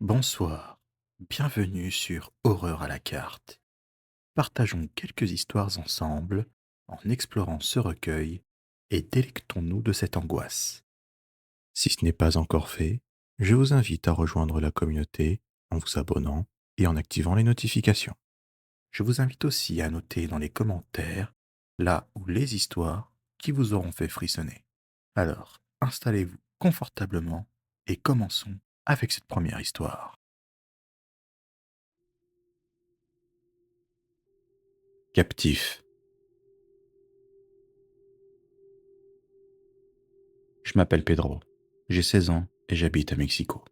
Bonsoir, bienvenue sur Horreur à la carte. Partageons quelques histoires ensemble en explorant ce recueil et délectons-nous de cette angoisse. Si ce n'est pas encore fait, je vous invite à rejoindre la communauté en vous abonnant et en activant les notifications. Je vous invite aussi à noter dans les commentaires là où les histoires qui vous auront fait frissonner. Alors, installez-vous confortablement et commençons avec cette première histoire. Captif. Je m'appelle Pedro, j'ai 16 ans et j'habite à Mexico.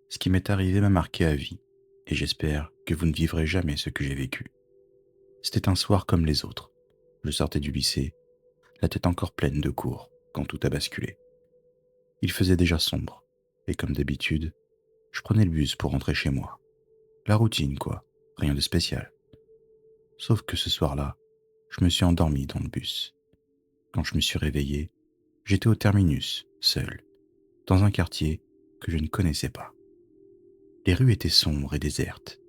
Ce qui m'est arrivé m'a marqué à vie et j'espère que vous ne vivrez jamais ce que j'ai vécu. C'était un soir comme les autres. Je sortais du lycée, la tête encore pleine de cours, quand tout a basculé. Il faisait déjà sombre et comme d'habitude, je prenais le bus pour rentrer chez moi. La routine quoi, rien de spécial. Sauf que ce soir-là, je me suis endormi dans le bus. Quand je me suis réveillé, j'étais au terminus, seul, dans un quartier que je ne connaissais pas. Les rues étaient sombres et désertes,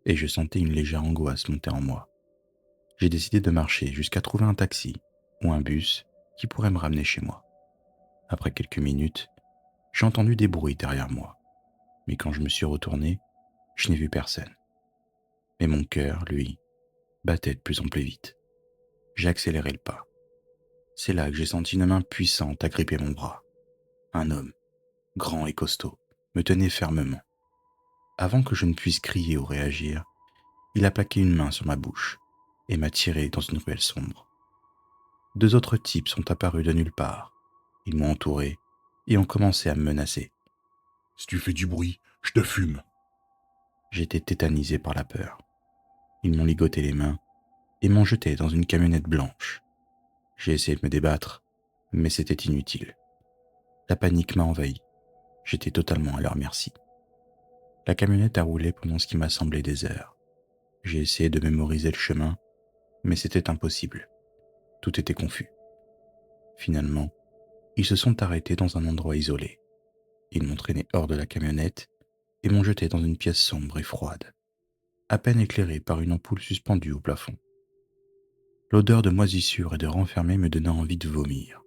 et je sentais une légère angoisse monter en moi. J'ai décidé de marcher jusqu'à trouver un taxi ou un bus qui pourrait me ramener chez moi. Après quelques minutes, j'ai entendu des bruits derrière moi, mais quand je me suis retourné, je n'ai vu personne. Mais mon cœur, lui, battait de plus en plus vite. J'ai accéléré le pas. C'est là que j'ai senti une main puissante agripper mon bras. Un homme, grand et costaud, me tenait fermement. Avant que je ne puisse crier ou réagir, il a plaqué une main sur ma bouche et m'a tiré dans une ruelle sombre. Deux autres types sont apparus de nulle part. Ils m'ont entouré et ont commencé à me menacer. Si tu fais du bruit, je te fume. J'étais tétanisé par la peur. Ils m'ont ligoté les mains et m'ont jeté dans une camionnette blanche. J'ai essayé de me débattre, mais c'était inutile. La panique m'a envahi. J'étais totalement à leur merci. La camionnette a roulé pendant ce qui m'a semblé des heures. J'ai essayé de mémoriser le chemin, mais c'était impossible. Tout était confus. Finalement, ils se sont arrêtés dans un endroit isolé. Ils m'ont traîné hors de la camionnette et m'ont jeté dans une pièce sombre et froide, à peine éclairée par une ampoule suspendue au plafond. L'odeur de moisissure et de renfermé me donna envie de vomir.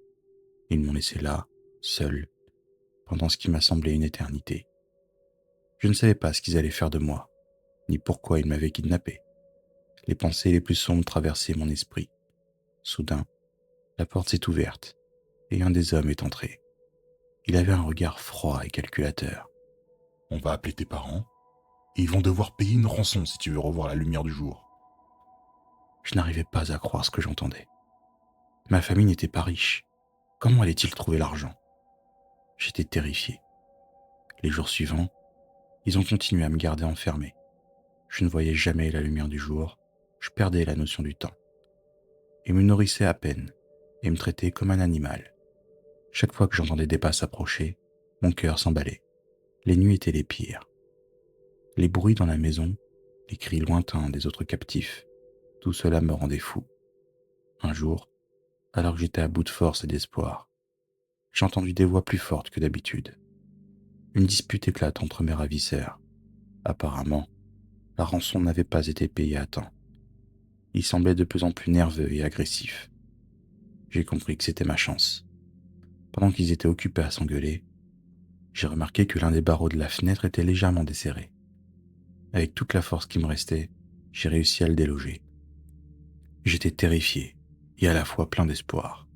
Ils m'ont laissé là, seul, pendant ce qui m'a semblé une éternité. Je ne savais pas ce qu'ils allaient faire de moi, ni pourquoi ils m'avaient kidnappé. Les pensées les plus sombres traversaient mon esprit. Soudain, la porte s'est ouverte et un des hommes est entré. Il avait un regard froid et calculateur. On va appeler tes parents et ils vont devoir payer une rançon si tu veux revoir la lumière du jour. Je n'arrivais pas à croire ce que j'entendais. Ma famille n'était pas riche. Comment allait-il trouver l'argent? J'étais terrifié. Les jours suivants, ils ont continué à me garder enfermé. Je ne voyais jamais la lumière du jour, je perdais la notion du temps. Ils me nourrissaient à peine et me traitaient comme un animal. Chaque fois que j'entendais des pas s'approcher, mon cœur s'emballait. Les nuits étaient les pires. Les bruits dans la maison, les cris lointains des autres captifs, tout cela me rendait fou. Un jour, alors que j'étais à bout de force et d'espoir, j'ai entendu des voix plus fortes que d'habitude. Une dispute éclate entre mes ravisseurs. Apparemment, la rançon n'avait pas été payée à temps. Ils semblaient de plus en plus nerveux et agressifs. J'ai compris que c'était ma chance. Pendant qu'ils étaient occupés à s'engueuler, j'ai remarqué que l'un des barreaux de la fenêtre était légèrement desserré. Avec toute la force qui me restait, j'ai réussi à le déloger. J'étais terrifié et à la fois plein d'espoir.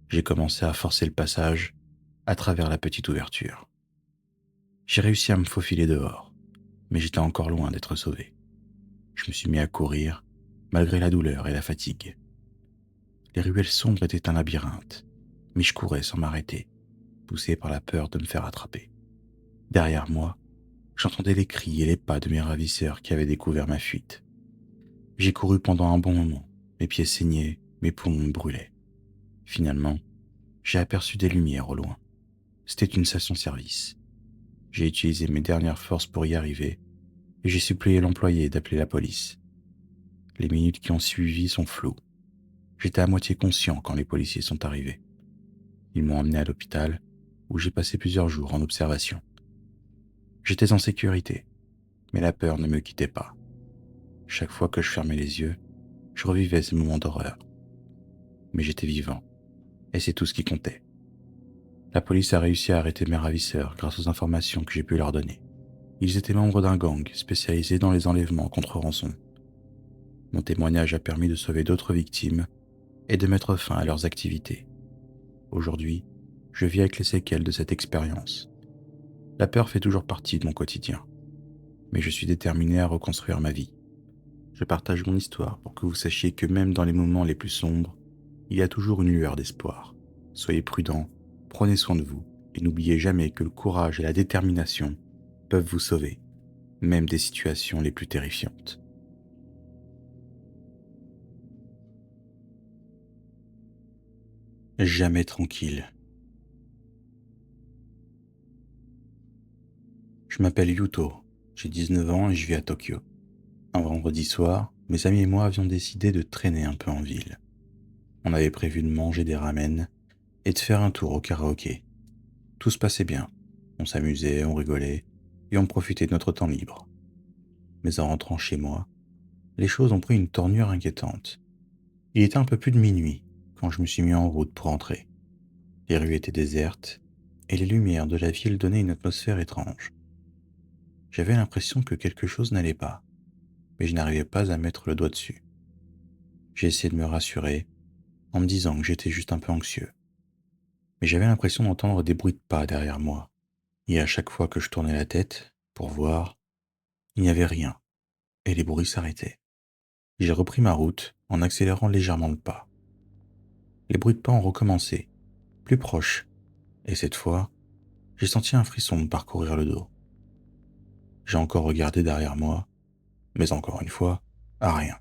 J'ai commencé à forcer le passage à travers la petite ouverture. J'ai réussi à me faufiler dehors, mais j'étais encore loin d'être sauvé. Je me suis mis à courir, malgré la douleur et la fatigue. Les ruelles sombres étaient un labyrinthe, mais je courais sans m'arrêter, poussé par la peur de me faire attraper. Derrière moi, j'entendais les cris et les pas de mes ravisseurs qui avaient découvert ma fuite. J'ai couru pendant un bon moment, mes pieds saignaient, mes poumons me brûlaient. Finalement, j'ai aperçu des lumières au loin. C'était une station-service. J'ai utilisé mes dernières forces pour y arriver et j'ai supplié l'employé d'appeler la police. Les minutes qui ont suivi sont floues. J'étais à moitié conscient quand les policiers sont arrivés. Ils m'ont emmené à l'hôpital où j'ai passé plusieurs jours en observation. J'étais en sécurité, mais la peur ne me quittait pas. Chaque fois que je fermais les yeux, je revivais ces moments d'horreur. Mais j'étais vivant, et c'est tout ce qui comptait. La police a réussi à arrêter mes ravisseurs grâce aux informations que j'ai pu leur donner. Ils étaient membres d'un gang spécialisé dans les enlèvements contre rançon. Mon témoignage a permis de sauver d'autres victimes et de mettre fin à leurs activités. Aujourd'hui, je vis avec les séquelles de cette expérience. La peur fait toujours partie de mon quotidien, mais je suis déterminé à reconstruire ma vie. Je partage mon histoire pour que vous sachiez que même dans les moments les plus sombres, il y a toujours une lueur d'espoir. Soyez prudents, prenez soin de vous et n'oubliez jamais que le courage et la détermination peuvent vous sauver, même des situations les plus terrifiantes. Jamais tranquille. Je m'appelle Yuto, j'ai 19 ans et je vis à Tokyo. Un vendredi soir, mes amis et moi avions décidé de traîner un peu en ville. On avait prévu de manger des ramen et de faire un tour au karaoké. Tout se passait bien. On s'amusait, on rigolait et on profitait de notre temps libre. Mais en rentrant chez moi, les choses ont pris une tournure inquiétante. Il était un peu plus de minuit quand je me suis mis en route pour rentrer. Les rues étaient désertes et les lumières de la ville donnaient une atmosphère étrange. J'avais l'impression que quelque chose n'allait pas, mais je n'arrivais pas à mettre le doigt dessus. J'ai essayé de me rassurer en me disant que j'étais juste un peu anxieux. Mais j'avais l'impression d'entendre des bruits de pas derrière moi. Et à chaque fois que je tournais la tête pour voir, il n'y avait rien, et les bruits s'arrêtaient. J'ai repris ma route en accélérant légèrement le pas. Les bruits de pas ont recommencé, plus proches, et cette fois, j'ai senti un frisson me parcourir le dos. J'ai encore regardé derrière moi, mais encore une fois, à rien.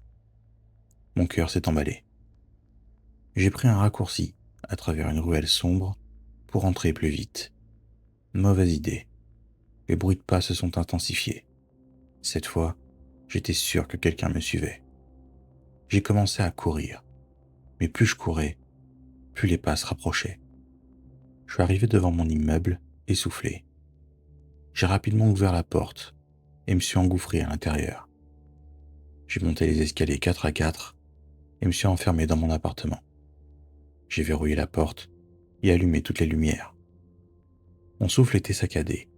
Mon cœur s'est emballé. J'ai pris un raccourci à travers une ruelle sombre pour entrer plus vite. Mauvaise idée. Les bruits de pas se sont intensifiés. Cette fois, j'étais sûr que quelqu'un me suivait. J'ai commencé à courir, mais plus je courais, plus les pas se rapprochaient. Je suis arrivé devant mon immeuble, essoufflé. J'ai rapidement ouvert la porte et me suis engouffré à l'intérieur. J'ai monté les escaliers 4 à 4 et me suis enfermé dans mon appartement. J'ai verrouillé la porte et allumé toutes les lumières. Mon souffle était saccadé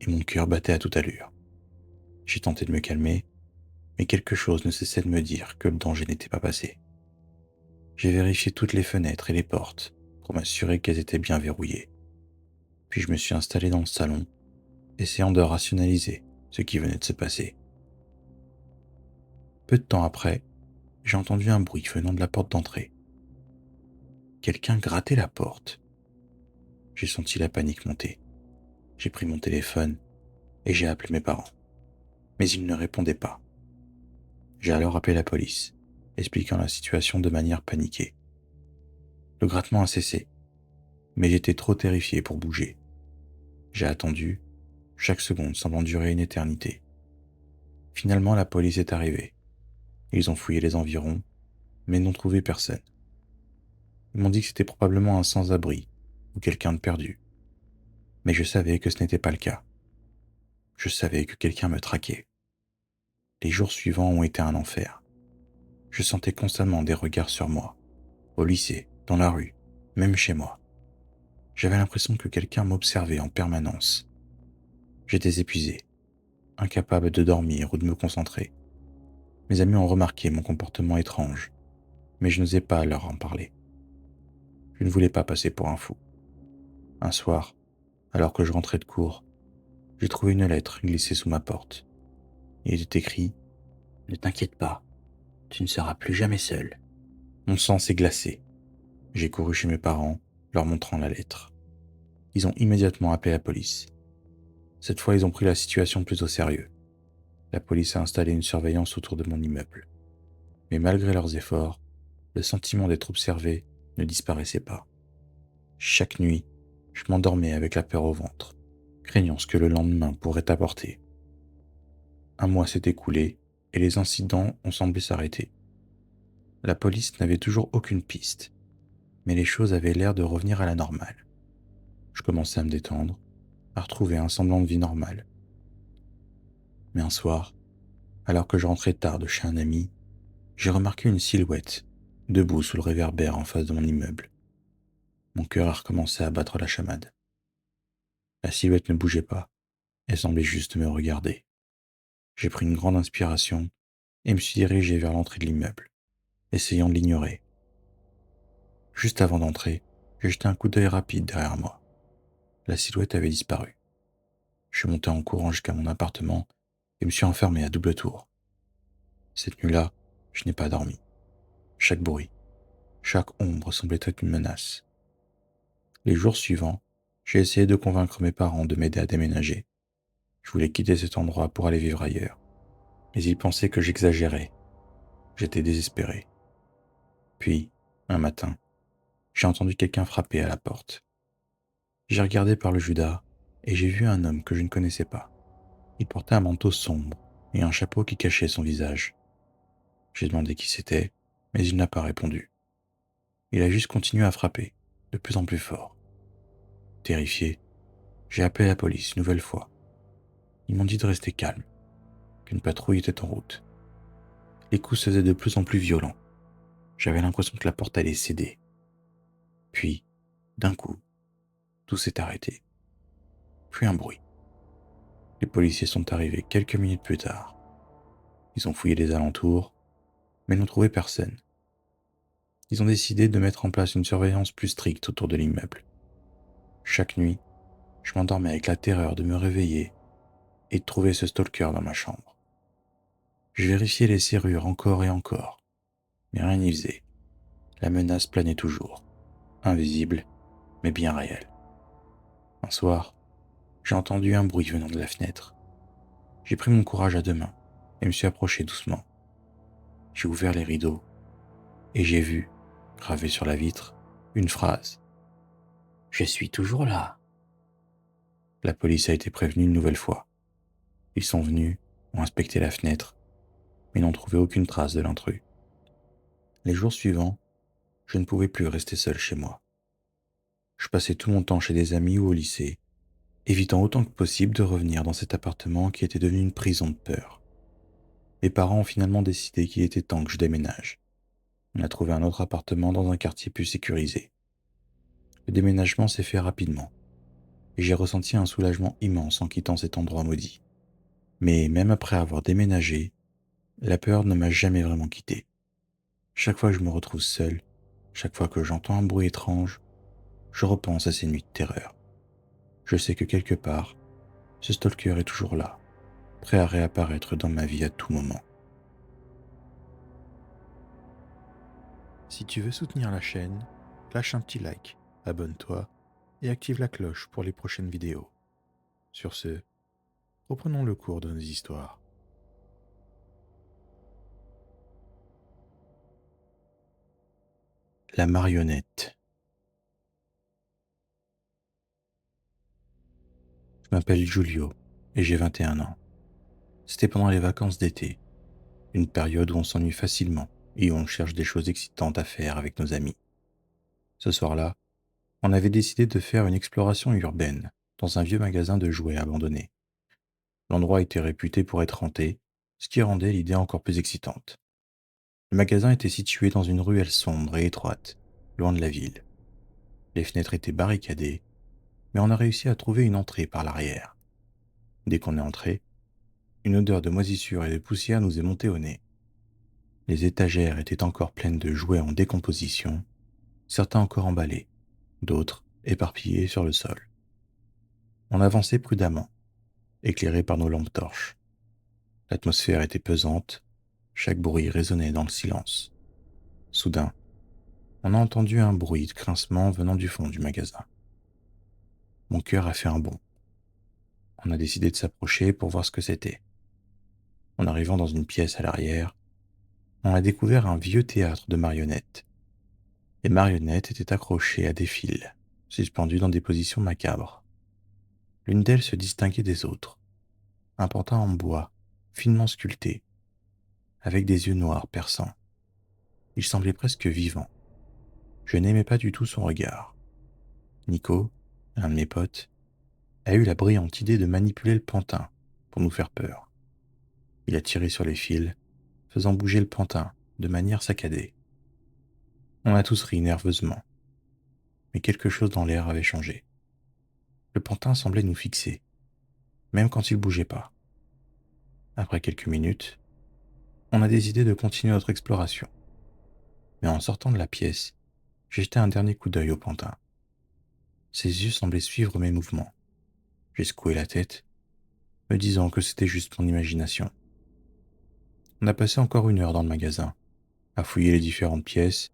et mon cœur battait à toute allure. J'ai tenté de me calmer, mais quelque chose ne cessait de me dire que le danger n'était pas passé. J'ai vérifié toutes les fenêtres et les portes pour m'assurer qu'elles étaient bien verrouillées. Puis je me suis installé dans le salon, essayant de rationaliser ce qui venait de se passer. Peu de temps après, j'ai entendu un bruit venant de la porte d'entrée. Quelqu'un grattait la porte. J'ai senti la panique monter. J'ai pris mon téléphone et j'ai appelé mes parents. Mais ils ne répondaient pas. J'ai alors appelé la police, expliquant la situation de manière paniquée. Le grattement a cessé, mais j'étais trop terrifié pour bouger. J'ai attendu, chaque seconde semblant durer une éternité. Finalement, la police est arrivée. Ils ont fouillé les environs, mais n'ont trouvé personne. Ils m'ont dit que c'était probablement un sans-abri ou quelqu'un de perdu. Mais je savais que ce n'était pas le cas. Je savais que quelqu'un me traquait. Les jours suivants ont été un enfer. Je sentais constamment des regards sur moi, au lycée, dans la rue, même chez moi. J'avais l'impression que quelqu'un m'observait en permanence. J'étais épuisé, incapable de dormir ou de me concentrer. Mes amis ont remarqué mon comportement étrange, mais je n'osais pas leur en parler. Je ne voulais pas passer pour un fou. Un soir, alors que je rentrais de cours, j'ai trouvé une lettre glissée sous ma porte. Il était écrit « Ne t'inquiète pas, tu ne seras plus jamais seul ». Mon sang s'est glacé. J'ai couru chez mes parents, leur montrant la lettre. Ils ont immédiatement appelé la police. Cette fois, ils ont pris la situation plus au sérieux. La police a installé une surveillance autour de mon immeuble. Mais malgré leurs efforts, le sentiment d'être observé ne disparaissait pas. Chaque nuit, je m'endormais avec la peur au ventre, craignant ce que le lendemain pourrait apporter. Un mois s'est écoulé et les incidents ont semblé s'arrêter. La police n'avait toujours aucune piste, mais les choses avaient l'air de revenir à la normale. Je commençais à me détendre, à retrouver un semblant de vie normale. Mais un soir, alors que je rentrais tard de chez un ami, j'ai remarqué une silhouette, debout sous le réverbère en face de mon immeuble. Mon cœur a recommencé à battre la chamade. La silhouette ne bougeait pas, elle semblait juste me regarder. J'ai pris une grande inspiration et me suis dirigé vers l'entrée de l'immeuble, essayant de l'ignorer. Juste avant d'entrer, j'ai jeté un coup d'œil rapide derrière moi. La silhouette avait disparu. Je suis monté en courant jusqu'à mon appartement et me suis enfermé à double tour. Cette nuit-là, je n'ai pas dormi. Chaque bruit, chaque ombre semblait être une menace. Les jours suivants, j'ai essayé de convaincre mes parents de m'aider à déménager. Je voulais quitter cet endroit pour aller vivre ailleurs. Mais ils pensaient que j'exagérais. J'étais désespéré. Puis, un matin, j'ai entendu quelqu'un frapper à la porte. J'ai regardé par le Judas et j'ai vu un homme que je ne connaissais pas. Il portait un manteau sombre et un chapeau qui cachait son visage. J'ai demandé qui c'était, mais il n'a pas répondu. Il a juste continué à frapper, de plus en plus fort. Terrifié, j'ai appelé la police une nouvelle fois. Ils m'ont dit de rester calme, qu'une patrouille était en route. Les coups se faisaient de plus en plus violents. J'avais l'impression que la porte allait céder. Puis, d'un coup, tout s'est arrêté. Puis un bruit. Les policiers sont arrivés quelques minutes plus tard. Ils ont fouillé les alentours, mais n'ont trouvé personne. Ils ont décidé de mettre en place une surveillance plus stricte autour de l'immeuble. Chaque nuit, je m'endormais avec la terreur de me réveiller et de trouver ce stalker dans ma chambre. Je vérifiais les serrures encore et encore, mais rien n'y faisait. La menace planait toujours, invisible, mais bien réelle. Un soir, j'ai entendu un bruit venant de la fenêtre. J'ai pris mon courage à deux mains et me suis approché doucement. J'ai ouvert les rideaux et j'ai vu, gravé sur la vitre, une phrase. Je suis toujours là. La police a été prévenue une nouvelle fois. Ils sont venus, ont inspecté la fenêtre, mais n'ont trouvé aucune trace de l'intrus. Les jours suivants, je ne pouvais plus rester seul chez moi. Je passais tout mon temps chez des amis ou au lycée, évitant autant que possible de revenir dans cet appartement qui était devenu une prison de peur. Mes parents ont finalement décidé qu'il était temps que je déménage. On a trouvé un autre appartement dans un quartier plus sécurisé. Le déménagement s'est fait rapidement, et j'ai ressenti un soulagement immense en quittant cet endroit maudit. Mais même après avoir déménagé, la peur ne m'a jamais vraiment quitté. Chaque fois que je me retrouve seul, chaque fois que j'entends un bruit étrange, je repense à ces nuits de terreur. Je sais que quelque part, ce stalker est toujours là, prêt à réapparaître dans ma vie à tout moment. Si tu veux soutenir la chaîne, lâche un petit like, abonne-toi et active la cloche pour les prochaines vidéos. Sur ce, reprenons le cours de nos histoires. La marionnette. Je m'appelle Giulio et j'ai 21 ans. C'était pendant les vacances d'été, une période où on s'ennuie facilement et où on cherche des choses excitantes à faire avec nos amis. Ce soir-là, on avait décidé de faire une exploration urbaine dans un vieux magasin de jouets abandonné. L'endroit était réputé pour être hanté, ce qui rendait l'idée encore plus excitante. Le magasin était situé dans une ruelle sombre et étroite, loin de la ville. Les fenêtres étaient barricadées, mais on a réussi à trouver une entrée par l'arrière. Dès qu'on est entré, une odeur de moisissure et de poussière nous est montée au nez. Les étagères étaient encore pleines de jouets en décomposition, certains encore emballés, d'autres éparpillés sur le sol. On avançait prudemment, éclairés par nos lampes torches. L'atmosphère était pesante, chaque bruit résonnait dans le silence. Soudain, on a entendu un bruit de grincement venant du fond du magasin. Mon cœur a fait un bond. On a décidé de s'approcher pour voir ce que c'était. En arrivant dans une pièce à l'arrière, on a découvert un vieux théâtre de marionnettes. Les marionnettes étaient accrochées à des fils, suspendues dans des positions macabres. L'une d'elles se distinguait des autres. Un pantin en bois, finement sculpté, avec des yeux noirs perçants. Il semblait presque vivant. Je n'aimais pas du tout son regard. Nico, l'un de mes potes, a eu la brillante idée de manipuler le pantin pour nous faire peur. Il a tiré sur les fils, faisant bouger le pantin de manière saccadée. On a tous ri nerveusement, mais quelque chose dans l'air avait changé. Le pantin semblait nous fixer, même quand il bougeait pas. Après quelques minutes, on a décidé de continuer notre exploration. Mais en sortant de la pièce, j'ai jeté un dernier coup d'œil au pantin. Ses yeux semblaient suivre mes mouvements. J'ai secoué la tête, me disant que c'était juste mon imagination. On a passé encore 1 heure dans le magasin, à fouiller les différentes pièces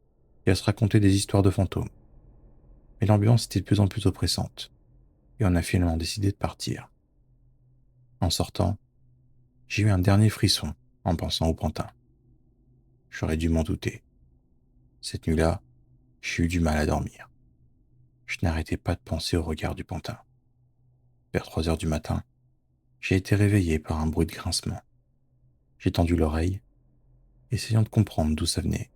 et à se raconter des histoires de fantômes. Mais l'ambiance était de plus en plus oppressante, et on a finalement décidé de partir. En sortant, j'ai eu un dernier frisson en pensant au pantin. J'aurais dû m'en douter. Cette nuit-là, j'ai eu du mal à dormir. Je n'arrêtais pas de penser au regard du pantin. Vers 3 heures du matin, j'ai été réveillé par un bruit de grincement. J'ai tendu l'oreille, essayant de comprendre d'où ça venait.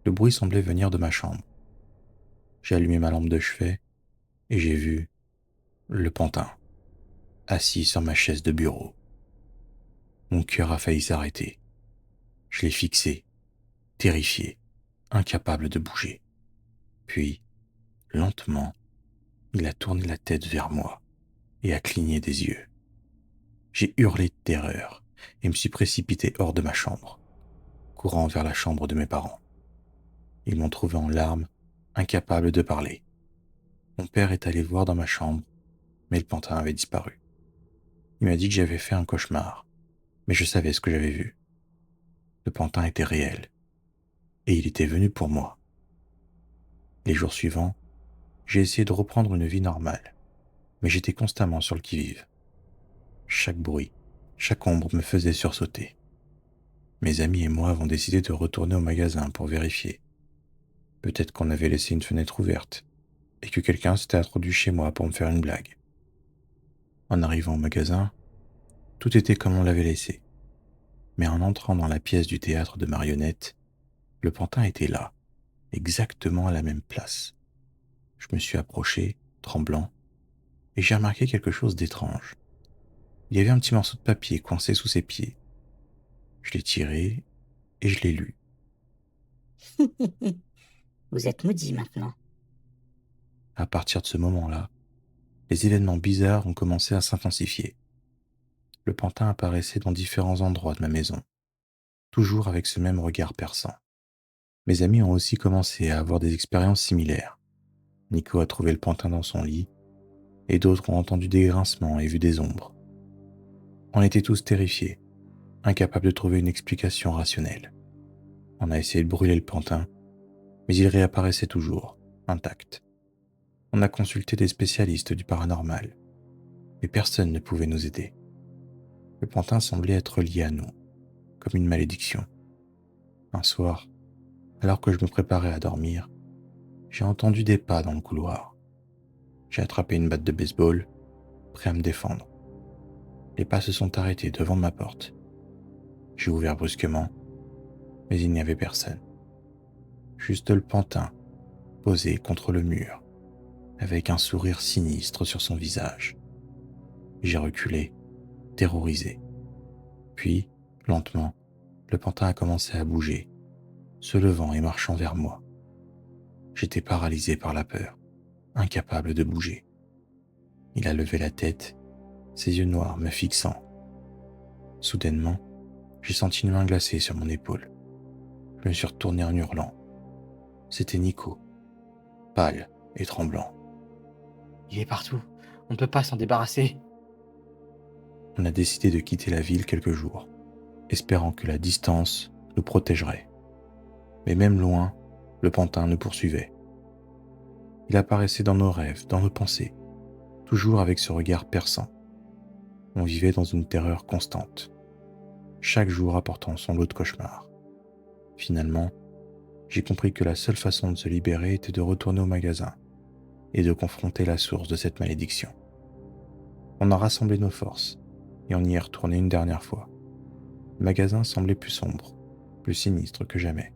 Le bruit semblait venir de ma chambre. J'ai allumé ma lampe de chevet et j'ai vu le pantin, assis sur ma chaise de bureau. Mon cœur a failli s'arrêter. Je l'ai fixé, terrifié, incapable de bouger. Puis, lentement, il a tourné la tête vers moi et a cligné des yeux. J'ai hurlé de terreur et me suis précipité hors de ma chambre, courant vers la chambre de mes parents. Ils m'ont trouvé en larmes, incapable de parler. Mon père est allé voir dans ma chambre, mais le pantin avait disparu. Il m'a dit que j'avais fait un cauchemar, mais je savais ce que j'avais vu. Le pantin était réel, et il était venu pour moi. Les jours suivants, j'ai essayé de reprendre une vie normale, mais j'étais constamment sur le qui-vive. Chaque bruit, chaque ombre me faisait sursauter. Mes amis et moi avons décidé de retourner au magasin pour vérifier. Peut-être qu'on avait laissé une fenêtre ouverte, et que quelqu'un s'était introduit chez moi pour me faire une blague. En arrivant au magasin, tout était comme on l'avait laissé. Mais en entrant dans la pièce du théâtre de marionnettes, le pantin était là, exactement à la même place. Je me suis approché, tremblant, et j'ai remarqué quelque chose d'étrange. Il y avait un petit morceau de papier coincé sous ses pieds. Je l'ai tiré et je l'ai lu. Vous êtes maudit maintenant. À partir de ce moment-là, les événements bizarres ont commencé à s'intensifier. Le pantin apparaissait dans différents endroits de ma maison, toujours avec ce même regard perçant. Mes amis ont aussi commencé à avoir des expériences similaires. Nico a trouvé le pantin dans son lit, et d'autres ont entendu des grincements et vu des ombres. On était tous terrifiés, incapables de trouver une explication rationnelle. On a essayé de brûler le pantin, mais il réapparaissait toujours, intact. On a consulté des spécialistes du paranormal, mais personne ne pouvait nous aider. Le pantin semblait être lié à nous, comme une malédiction. Un soir, alors que je me préparais à dormir, j'ai entendu des pas dans le couloir. J'ai attrapé une batte de baseball, prêt à me défendre. Les pas se sont arrêtés devant ma porte. J'ai ouvert brusquement, mais il n'y avait personne. Juste le pantin, posé contre le mur, avec un sourire sinistre sur son visage. J'ai reculé, terrorisé. Puis, lentement, le pantin a commencé à bouger, se levant et marchant vers moi. J'étais paralysé par la peur, incapable de bouger. Il a levé la tête, ses yeux noirs me fixant. Soudainement, j'ai senti une main glacée sur mon épaule. Je me suis retourné en hurlant. C'était Nico, pâle et tremblant. Il est partout. On ne peut pas s'en débarrasser. On a décidé de quitter la ville quelques jours, espérant que la distance nous protégerait. Mais même loin, le pantin nous poursuivait. Il apparaissait dans nos rêves, dans nos pensées, toujours avec ce regard perçant. On vivait dans une terreur constante, chaque jour apportant son lot de cauchemars. Finalement, j'ai compris que la seule façon de se libérer était de retourner au magasin et de confronter la source de cette malédiction. On a rassemblé nos forces et on y est retourné une dernière fois. Le magasin semblait plus sombre, plus sinistre que jamais.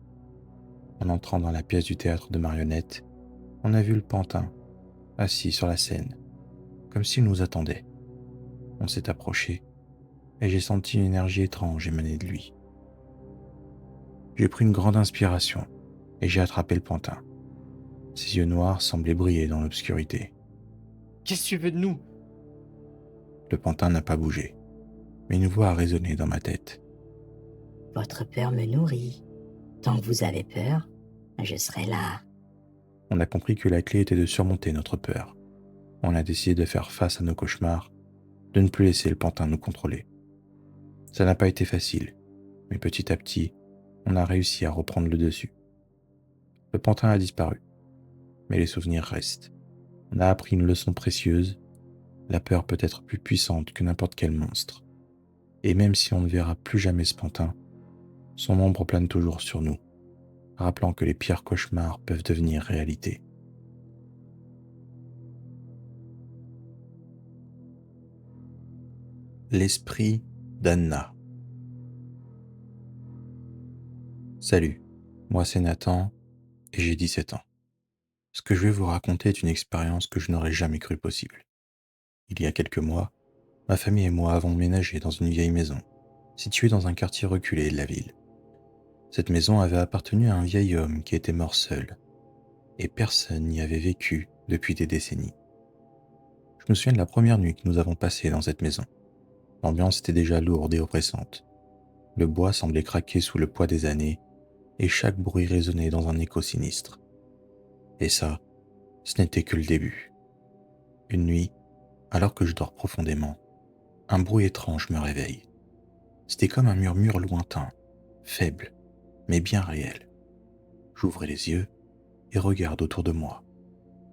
En entrant dans la pièce du théâtre de marionnettes, on a vu le pantin, assis sur la scène, comme s'il nous attendait. On s'est approché et j'ai senti une énergie étrange émaner de lui. J'ai pris une grande inspiration et j'ai attrapé le pantin. Ses yeux noirs semblaient briller dans l'obscurité. Qu'est-ce que tu veux de nous? Le pantin n'a pas bougé, mais une voix a résonné dans ma tête. Votre peur me nourrit. Tant que vous avez peur, je serai là. On a compris que la clé était de surmonter notre peur. On a décidé de faire face à nos cauchemars, de ne plus laisser le pantin nous contrôler. Ça n'a pas été facile, mais petit à petit, on a réussi à reprendre le dessus. Le pantin a disparu, mais les souvenirs restent. On a appris une leçon précieuse. La peur peut être plus puissante que n'importe quel monstre. Et même si on ne verra plus jamais ce pantin, son ombre plane toujours sur nous, rappelant que les pires cauchemars peuvent devenir réalité. L'esprit d'Anna. Salut, moi c'est Nathan et j'ai 17 ans. Ce que je vais vous raconter est une expérience que je n'aurais jamais cru possible. Il y a quelques mois, ma famille et moi avons emménagé dans une vieille maison, située dans un quartier reculé de la ville. Cette maison avait appartenu à un vieil homme qui était mort seul, et personne n'y avait vécu depuis des décennies. Je me souviens de la première nuit que nous avons passée dans cette maison. L'ambiance était déjà lourde et oppressante. Le bois semblait craquer sous le poids des années, et chaque bruit résonnait dans un écho sinistre. Et ça, ce n'était que le début. Une nuit, alors que je dors profondément, un bruit étrange me réveille. C'était comme un murmure lointain, faible, mais bien réel. J'ouvre les yeux et regarde autour de moi,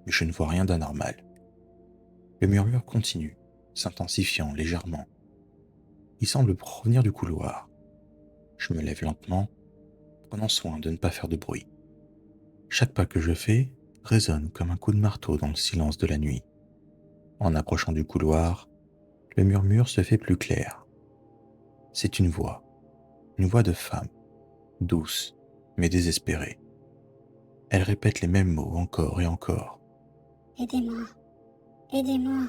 mais je ne vois rien d'anormal. Le murmure continue, s'intensifiant légèrement. Il semble provenir du couloir. Je me lève lentement, prenant soin de ne pas faire de bruit. Chaque pas que je fais résonne comme un coup de marteau dans le silence de la nuit. En approchant du couloir, le murmure se fait plus clair. C'est une voix de femme, douce, mais désespérée. Elle répète les mêmes mots encore et encore. Aidez-moi, aidez-moi.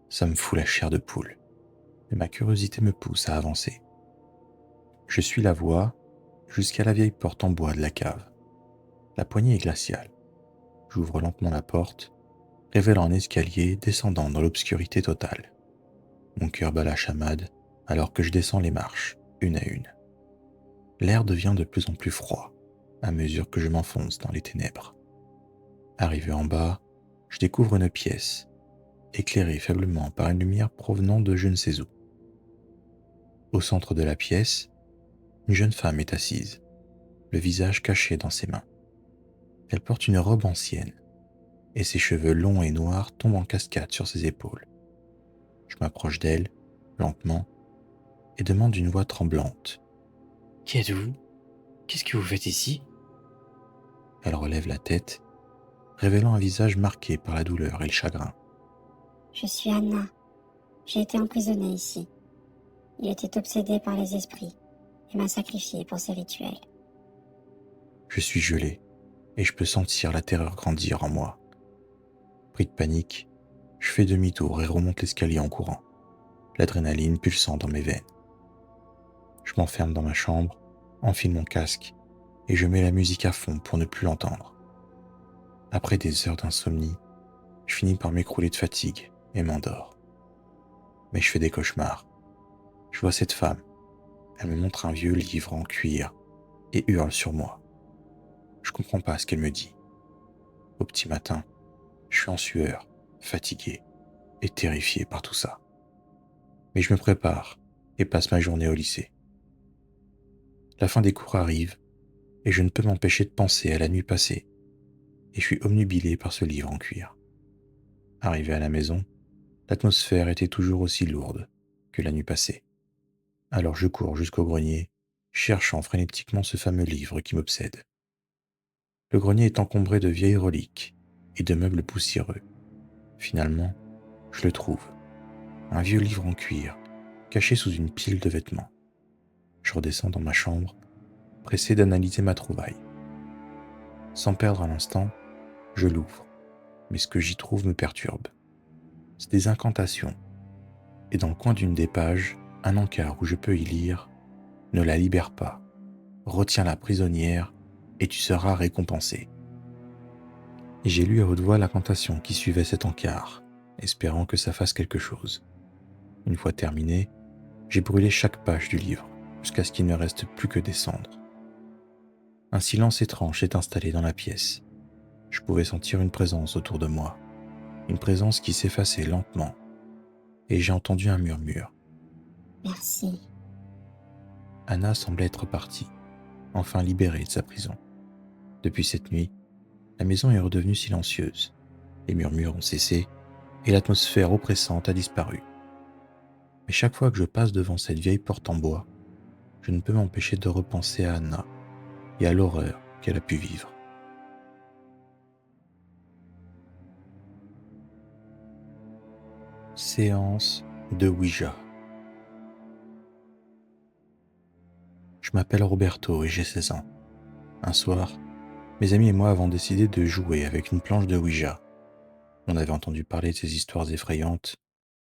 Ça me fout la chair de poule, mais ma curiosité me pousse à avancer. Je suis la voix jusqu'à la vieille porte en bois de la cave. La poignée est glaciale. J'ouvre lentement la porte, révélant un escalier descendant dans l'obscurité totale. Mon cœur bat la chamade alors que je descends les marches, une à une. L'air devient de plus en plus froid à mesure que je m'enfonce dans les ténèbres. Arrivé en bas, je découvre une pièce, éclairée faiblement par une lumière provenant de je ne sais où. Au centre de la pièce, une jeune femme est assise, le visage caché dans ses mains. Elle porte une robe ancienne, et ses cheveux longs et noirs tombent en cascade sur ses épaules. Je m'approche d'elle, lentement, et demande d'une voix tremblante. « Qui êtes-vous? Qu'est-ce que vous faites ici? » Elle relève la tête, révélant un visage marqué par la douleur et le chagrin. Je suis Anna. J'ai été emprisonnée ici. Il était obsédé par les esprits et m'a sacrifiée pour ses rituels. Je suis gelé, et je peux sentir la terreur grandir en moi. Pris de panique, je fais demi-tour et remonte l'escalier en courant, l'adrénaline pulsant dans mes veines. Je m'enferme dans ma chambre, enfile mon casque, et je mets la musique à fond pour ne plus l'entendre. Après des heures d'insomnie, je finis par m'écrouler de fatigue et m'endors. Mais je fais des cauchemars. Je vois cette femme. Elle me montre un vieux livre en cuir et hurle sur moi. Je comprends pas ce qu'elle me dit. Au petit matin, je suis en sueur, fatigué et terrifié par tout ça. Mais je me prépare et passe ma journée au lycée. La fin des cours arrive et je ne peux m'empêcher de penser à la nuit passée et je suis obnubilé par ce livre en cuir. Arrivé à la maison, l'atmosphère était toujours aussi lourde que la nuit passée. Alors je cours jusqu'au grenier, cherchant frénétiquement ce fameux livre qui m'obsède. Le grenier est encombré de vieilles reliques et de meubles poussiéreux. Finalement, je le trouve. Un vieux livre en cuir, caché sous une pile de vêtements. Je redescends dans ma chambre, pressé d'analyser ma trouvaille. Sans perdre un instant, je l'ouvre, mais ce que j'y trouve me perturbe. C'est des incantations, et dans le coin d'une des pages, un encart où je peux y lire « Ne la libère pas, retiens-la prisonnière et tu seras récompensé ». Et j'ai lu à haute voix l'incantation qui suivait cet encart, espérant que ça fasse quelque chose. Une fois terminé, j'ai brûlé chaque page du livre, jusqu'à ce qu'il ne reste plus que des cendres. Un silence étrange s'est installé dans la pièce. Je pouvais sentir une présence autour de moi, une présence qui s'effaçait lentement, et j'ai entendu un murmure. Merci. Anna semblait être partie, enfin libérée de sa prison. Depuis cette nuit, la maison est redevenue silencieuse, les murmures ont cessé, et l'atmosphère oppressante a disparu. Mais chaque fois que je passe devant cette vieille porte en bois, je ne peux m'empêcher de repenser à Anna et à l'horreur qu'elle a pu vivre. Séance de Ouija. Je m'appelle Roberto et j'ai 16 ans. Un soir, mes amis et moi avons décidé de jouer avec une planche de Ouija. On avait entendu parler de ces histoires effrayantes,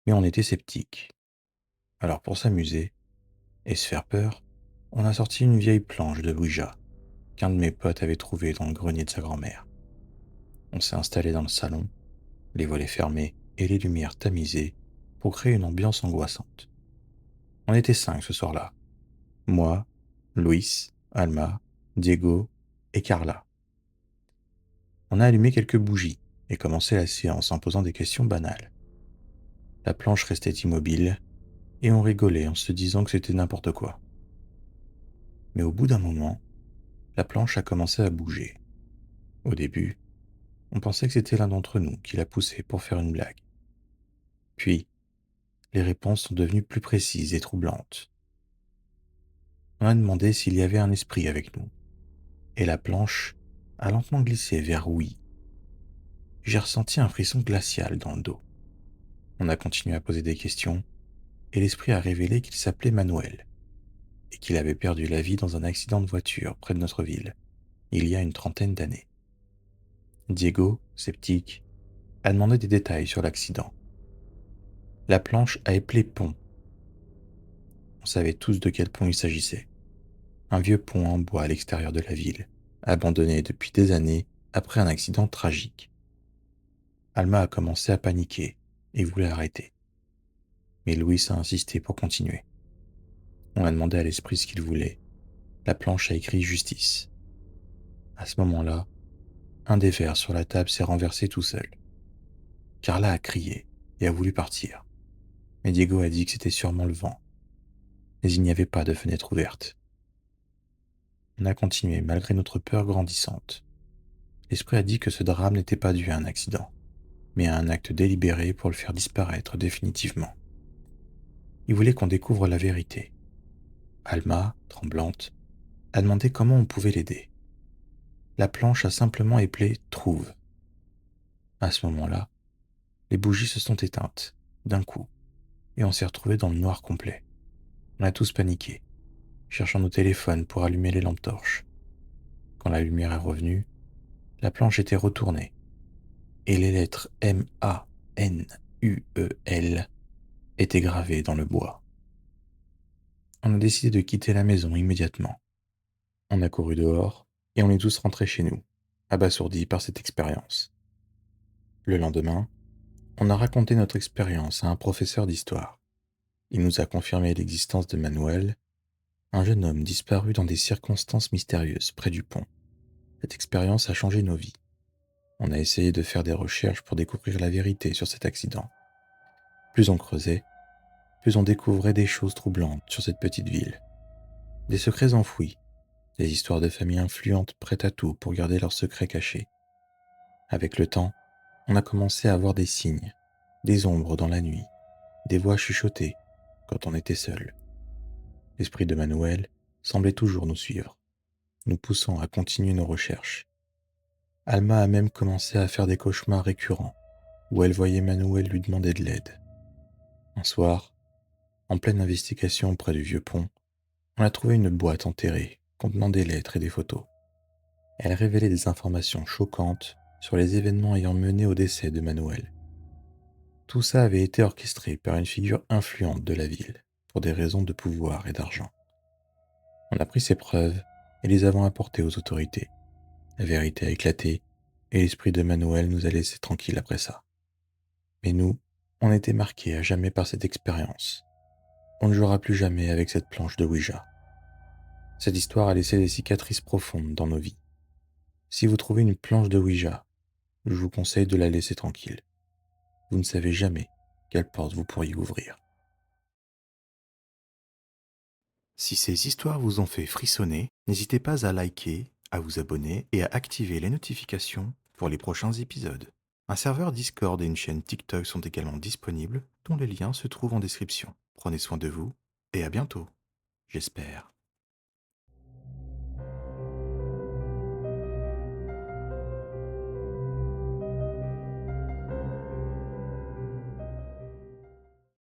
mais on était sceptiques. Alors pour s'amuser et se faire peur, on a sorti une vieille planche de Ouija qu'un de mes potes avait trouvée dans le grenier de sa grand-mère. On s'est installé dans le salon, les volets fermés et les lumières tamisées pour créer une ambiance angoissante. On était 5 ce soir-là. Moi, Luis, Alma, Diego et Carla. On a allumé quelques bougies et commencé la séance en posant des questions banales. La planche restait immobile et on rigolait en se disant que c'était n'importe quoi. Mais au bout d'un moment, la planche a commencé à bouger. Au début, on pensait que c'était l'un d'entre nous qui la poussait pour faire une blague. Puis, les réponses sont devenues plus précises et troublantes. On a demandé s'il y avait un esprit avec nous, et la planche a lentement glissé vers oui. J'ai ressenti un frisson glacial dans le dos. On a continué à poser des questions, et l'esprit a révélé qu'il s'appelait Manuel, et qu'il avait perdu la vie dans un accident de voiture près de notre ville, il y a une 30aine d'années. Diego, sceptique, a demandé des détails sur l'accident. La planche a appelé pont. On savait tous de quel pont il s'agissait. Un vieux pont en bois à l'extérieur de la ville, abandonné depuis des années après un accident tragique. Alma a commencé à paniquer et voulait arrêter. Mais Luis a insisté pour continuer. On a demandé à l'esprit ce qu'il voulait. La planche a écrit justice. À ce moment-là, un des verres sur la table s'est renversé tout seul. Carla a crié et a voulu partir. Mais Diego a dit que c'était sûrement le vent. Mais il n'y avait pas de fenêtre ouverte. On a continué malgré notre peur grandissante. L'esprit a dit que ce drame n'était pas dû à un accident, mais à un acte délibéré pour le faire disparaître définitivement. Il voulait qu'on découvre la vérité. Alma, tremblante, a demandé comment on pouvait l'aider. La planche a simplement éplé « Trouve ». À ce moment-là, les bougies se sont éteintes, d'un coup, et on s'est retrouvés dans le noir complet. On a tous paniqué, cherchant nos téléphones pour allumer les lampes torches. Quand la lumière est revenue, la planche était retournée, et les lettres M-A-N-U-E-L étaient gravées dans le bois. On a décidé de quitter la maison immédiatement. On a couru dehors, et on est tous rentrés chez nous, abasourdis par cette expérience. Le lendemain, on a raconté notre expérience à un professeur d'histoire. Il nous a confirmé l'existence de Manuel, un jeune homme disparu dans des circonstances mystérieuses près du pont. Cette expérience a changé nos vies. On a essayé de faire des recherches pour découvrir la vérité sur cet accident. Plus on creusait, plus on découvrait des choses troublantes sur cette petite ville. Des secrets enfouis, des histoires de familles influentes prêtes à tout pour garder leurs secrets cachés. Avec le temps, on a commencé à voir des signes, des ombres dans la nuit, des voix chuchotées quand on était seul. L'esprit de Manuel semblait toujours nous suivre, nous poussant à continuer nos recherches. Alma a même commencé à faire des cauchemars récurrents, où elle voyait Manuel lui demander de l'aide. Un soir, en pleine investigation près du vieux pont, on a trouvé une boîte enterrée contenant des lettres et des photos. Elle révélait des informations choquantes sur les événements ayant mené au décès de Manuel. Tout ça avait été orchestré par une figure influente de la ville pour des raisons de pouvoir et d'argent. On a pris ces preuves et les avons apportées aux autorités. La vérité a éclaté et l'esprit de Manuel nous a laissés tranquilles après ça. Mais nous, on était marqués à jamais par cette expérience. On ne jouera plus jamais avec cette planche de Ouija. Cette histoire a laissé des cicatrices profondes dans nos vies. Si vous trouvez une planche de Ouija, je vous conseille de la laisser tranquille. Vous ne savez jamais quelle porte vous pourriez ouvrir. Si ces histoires vous ont fait frissonner, n'hésitez pas à liker, à vous abonner et à activer les notifications pour les prochains épisodes. Un serveur Discord et une chaîne TikTok sont également disponibles, dont les liens se trouvent en description. Prenez soin de vous et à bientôt, j'espère.